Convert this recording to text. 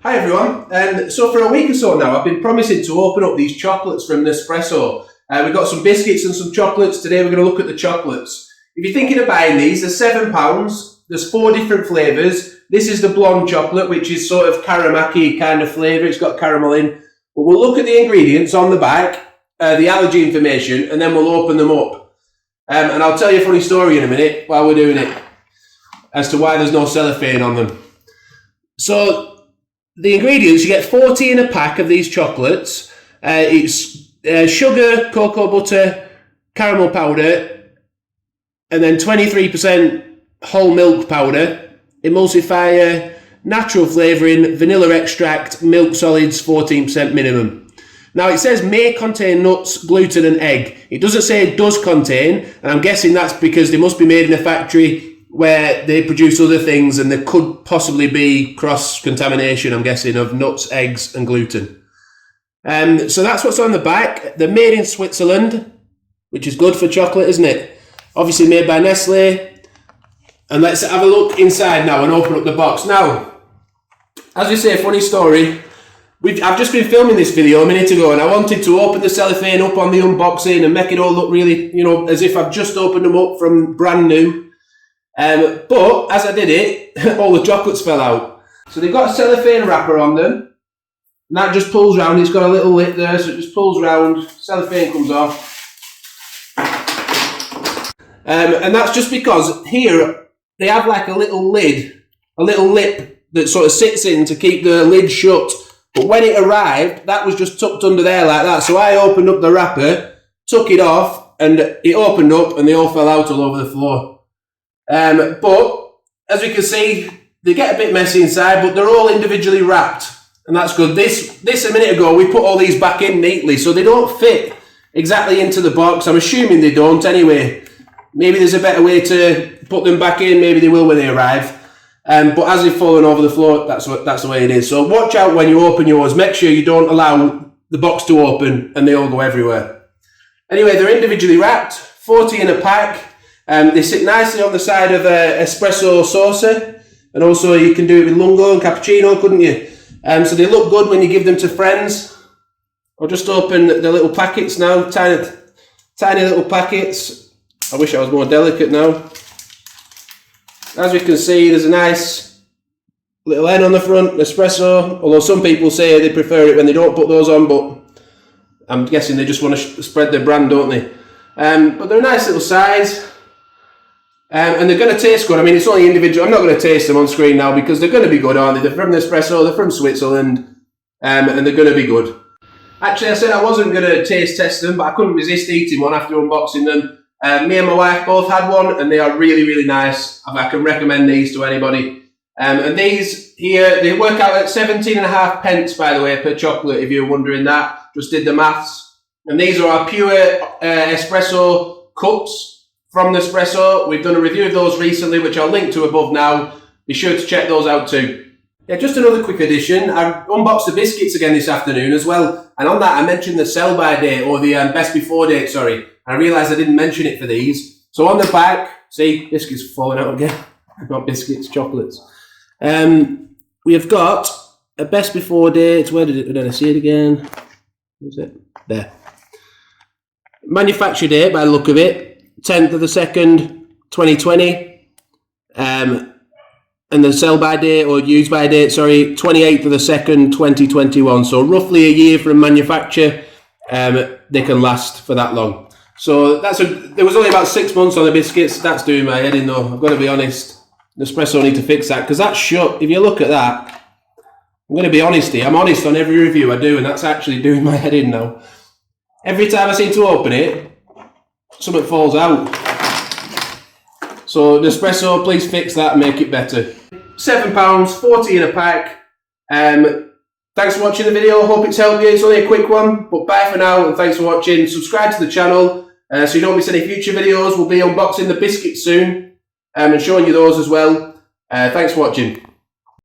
Hi everyone, so for a week or so now I've been promising to open up these chocolates from Nespresso. We've got some biscuits and some chocolates. Today we're going to look at the chocolates. If you're thinking of buying these, they're £7. There's 4 different flavours. This is the blonde chocolate, which is sort of caramaki kind of flavour. It's got caramel in. But we'll look at the ingredients on the back, the allergy information, and then we'll open them up. And I'll tell you a funny story in a minute while we're doing it as to why there's no cellophane on them. So the ingredients, you get 40 in a pack of these chocolates. It's sugar, cocoa butter, caramel powder, and then 23% whole milk powder, emulsifier, natural flavouring, vanilla extract, milk solids 14% minimum. Now it says may contain nuts, gluten and egg. It doesn't say it does contain, and I'm guessing that's because they must be made in a factory where they produce other things and there could possibly be cross-contamination, I'm guessing, of nuts, eggs and gluten. So that's what's on the back. They're made in Switzerland, which is good for chocolate, isn't it? Obviously made by Nestle. And let's have a look inside now and open up the box. Now, as we say, funny story. I've just been filming this video a minute ago and I wanted to open the cellophane up on the unboxing and make it all look really, as if I've just opened them up from brand new. But as I did it, all the chocolates fell out. So they've got a cellophane wrapper on them. And that just pulls round. It's got a little lip there, so it just pulls round. Cellophane comes off. And that's just because here they have like a little lid, a little lip that sort of sits in to keep the lid shut. But when it arrived, that was just tucked under there like that. So I opened up the wrapper, took it off, and it opened up and they all fell out all over the floor. But as we can see, they get a bit messy inside, but they're all individually wrapped, and that's good. This a minute ago, we put all these back in neatly, so they don't fit exactly into the box. I'm assuming they don't anyway. Maybe there's a better way to put them back in. Maybe they will when they arrive. But as they've fallen over the floor, that's the way it is. So watch out when you open yours. Make sure you don't allow the box to open and they all go everywhere. Anyway, they're individually wrapped, 40 in a pack. They sit nicely on the side of an espresso saucer, and also you can do it with lungo and cappuccino, couldn't you? So they look good when you give them to friends. I'll just open the little packets now, tiny little packets. I wish I was more delicate now. As we can see, there's a nice little N on the front, Nespresso, although some people say they prefer it when they don't put those on, but I'm guessing they just want to spread their brand, don't they? But they're a nice little size. And they're going to taste good. I mean, it's only individual. I'm not going to taste them on screen now because they're going to be good, aren't they? They're from Nespresso, they're from Switzerland, and they're going to be good. Actually, I said I wasn't going to taste test them, but I couldn't resist eating one after unboxing them. Me and my wife both had one, and they are really, really nice. I can recommend these to anybody. And these here, they work out at 17.5 pence, by the way, per chocolate, if you're wondering that. Just did the maths. And these are our pure espresso cups from Nespresso. We've done a review of those recently, which I'll link to above now. Be sure to check those out too. Yeah, just another quick addition. I unboxed the biscuits again this afternoon as well. And on that, I mentioned the sell-by date, or the best before date, sorry. I realised I didn't mention it for these. So on the back, see, biscuits falling out again. Not biscuits, chocolates. We have got a best before date. Where did I see it again? Where's it? There. Manufacture date, by the look of it. 10th of the 2nd, 2020, and the sell-by date, or use-by date, sorry, 28th of the 2nd, 2021. So roughly a year from manufacture, they can last for that long. So there was only about 6 months on the biscuits. That's doing my head in though, I've got to be honest. Nespresso need to fix that, because that's shut. If you look at that, I'm going to be honest here. I'm honest on every review I do, and that's actually doing my head in now. Every time I seem to open it, something falls out. So Nespresso, please fix that and make it better. £7, 40 in a pack. Thanks for watching the video. Hope it's helped you. It's only a quick one, but bye for now and thanks for watching. Subscribe to the channel so you don't miss any future videos. We'll be unboxing the biscuits soon and showing you those as well. Thanks for watching.